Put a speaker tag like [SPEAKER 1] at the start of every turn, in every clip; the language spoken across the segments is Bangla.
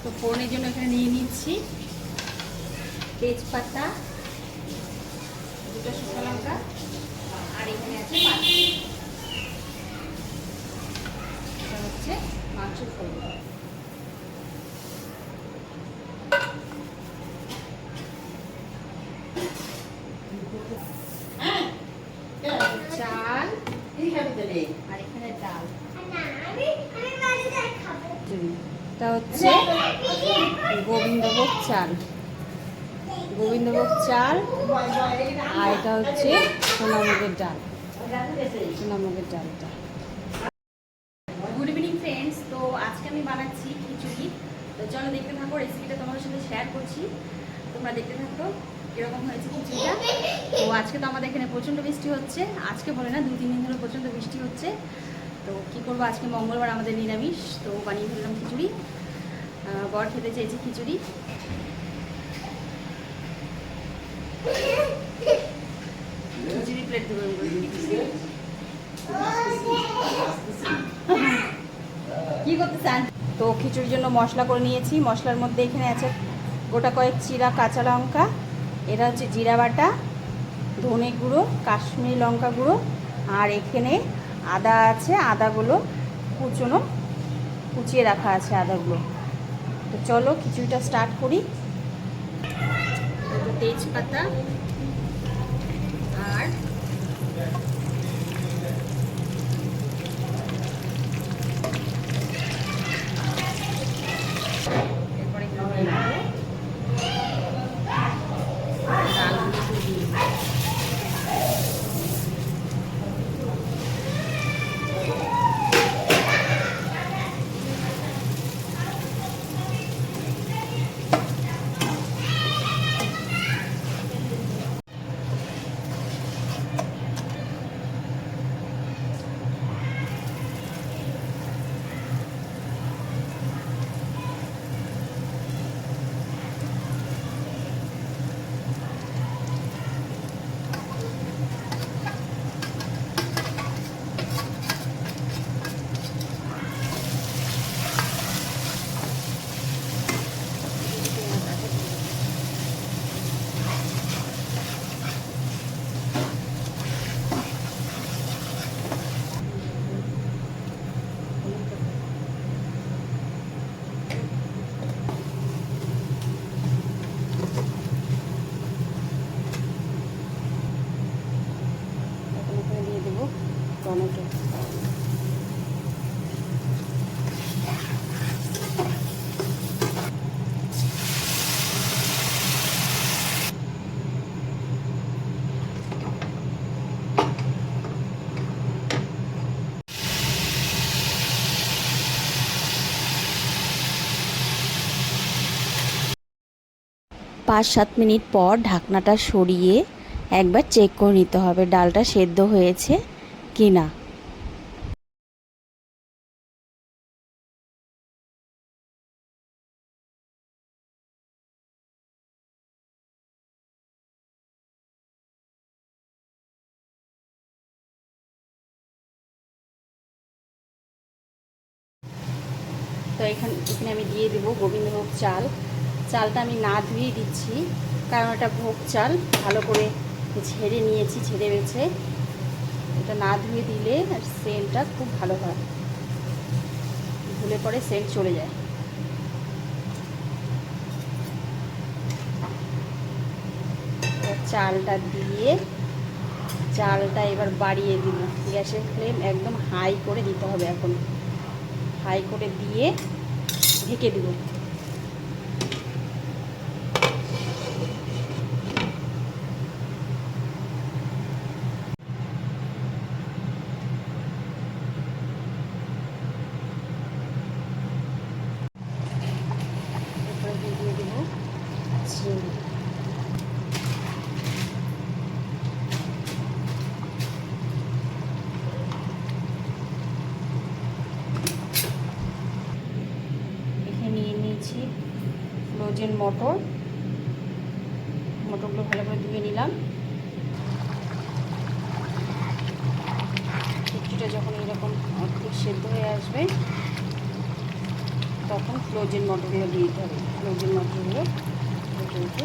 [SPEAKER 1] তো ফোড়নের জন্য এখানে নিয়ে নিচ্ছি তেজপাতা, দুটো শুকনো লঙ্কা, আর এখানে আছে পাঁচ। এটা হচ্ছে মাংসের ফোড়ন। চাল আর এখানে ডাল। এটা হচ্ছে গোবিন্দভোগ চাল, গোবিন্দভোগ চাল, আর এটা হচ্ছে সোনামুগের ডাল, সোনামুগের ডালটা। গুড ইভিনিং ফ্রেন্ডস, তো আজকে আমি বানাচ্ছি খিচুড়ি। তো চলো দেখতে থাকো, রেসিপিটা তোমাদের সাথে শেয়ার করছি, তোমরা দেখতে থাকো কীরকম হয়েছে খিচুড়িটা। তো আজকে তো আমাদের এখানে প্রচণ্ড বৃষ্টি হচ্ছে, আজকে বলে না 2-3 দিন ধরে প্রচণ্ড বৃষ্টি হচ্ছে। তো কী করবো, আজকে মঙ্গলবার আমাদের নিরামিষ, তো বানিয়ে ফেললাম খিচুড়ি। বর খেতে চেয়েছি খিচুড়ি। খিচুড়ি প্লেট দেবো। কি করতে চান? তো খিচুড়ির জন্য মশলা করে নিয়েছি। মশলার মধ্যে এখানে আছে গোটা কয়েক চিরা কাঁচা লঙ্কা, এটা হচ্ছে জিরা বাটা, ধনে গুঁড়ো, কাশ্মীরি লঙ্কা গুঁড়ো, আর এখানে আদা আছে, আদাগুলো কুচিয়ে রাখা আছে আদাগুলো। তো চলো খিচুড়িটা স্টার্ট করি। তেজপাতা আর এরপরে দিয়ে দেবো টমেটো। 5-7 মিনিট পর ঢাকনাটা সরিয়ে একবার চেক করে নিতে হবে ডালটা সেদ্ধ হয়েছে কি না। তো এখানে আমি দিয়ে দেবো গোবিন্দভোগ চাল। চালটা আমি না ধুয়েই দিচ্ছি, কারণ এটা ভোগ চাল, ভালো করে ঝেড়ে নিয়েছি, ঝেড়ে বেছে। এটা না ধুয়ে দিলে সেন্টটা খুব ভালো হয়, ধুলে পরে সেন্ট চলে যায়। চালটা দিয়ে চালটা এবার বাড়িয়ে দিব, গ্যাসের ফ্লেম একদম হাই করে দিতে হবে। এখন হাই করে দিয়ে ঢেকে দেব। এরপরে দিয়ে দেবো চিনি। ফ্রোজেন মটরগুলো ভালো করে ধুয়ে নিলাম। খিচুড়িটা যখন এরকম অর্ধেক সেদ্ধ হয়ে আসবে তখন ফ্রোজেন মটরগুলো দিয়ে দিতে হবে। ফ্রোজেন মটরগুলো উঠে উঠে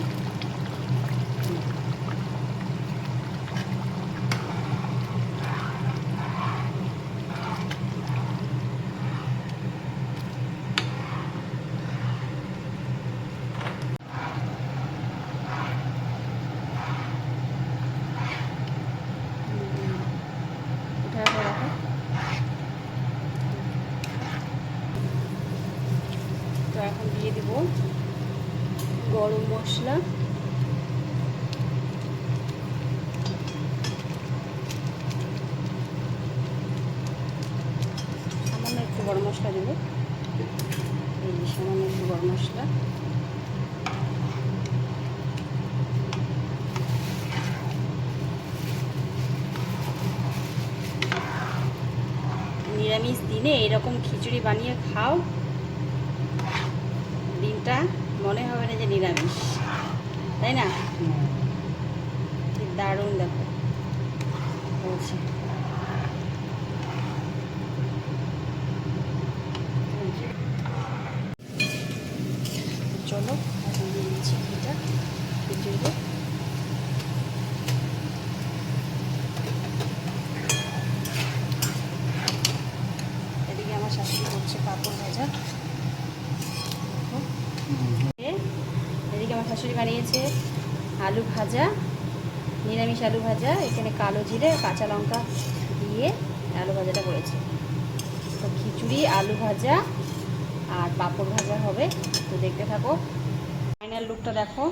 [SPEAKER 1] তো এখন দিয়ে দিব গরম মশলা, সামান্য একটু গরম মশলা দেবো, এই যে সামান্য একটু গরম মশলা, নিরামিষ দিনে এরকম খিচুড়ি বানিয়ে খাও, দিনটা মনে হবে না যে নিরামিষ, তাই না? দারুণ দেখো বলছি। চলো এখন দিয়ে দিচ্ছি ঘিটা খিচুড়িতে। এদিকে আমার শাশুড়ি করছে পাঁপড় ভাজা, এদিকে আমার শাশুড়ি বানিয়েছে আলু ভাজা, নিরামিষ আলু ভাজা। এখানে কালো জিরে কাঁচা লঙ্কা দিয়ে আলু ভাজাটা করেছে। তো খিচুড়ি, আলু ভাজা আর পাঁপড় ভাজা হবে, তো দেখতে থাকো। ফাইনাল লুকটা দেখো।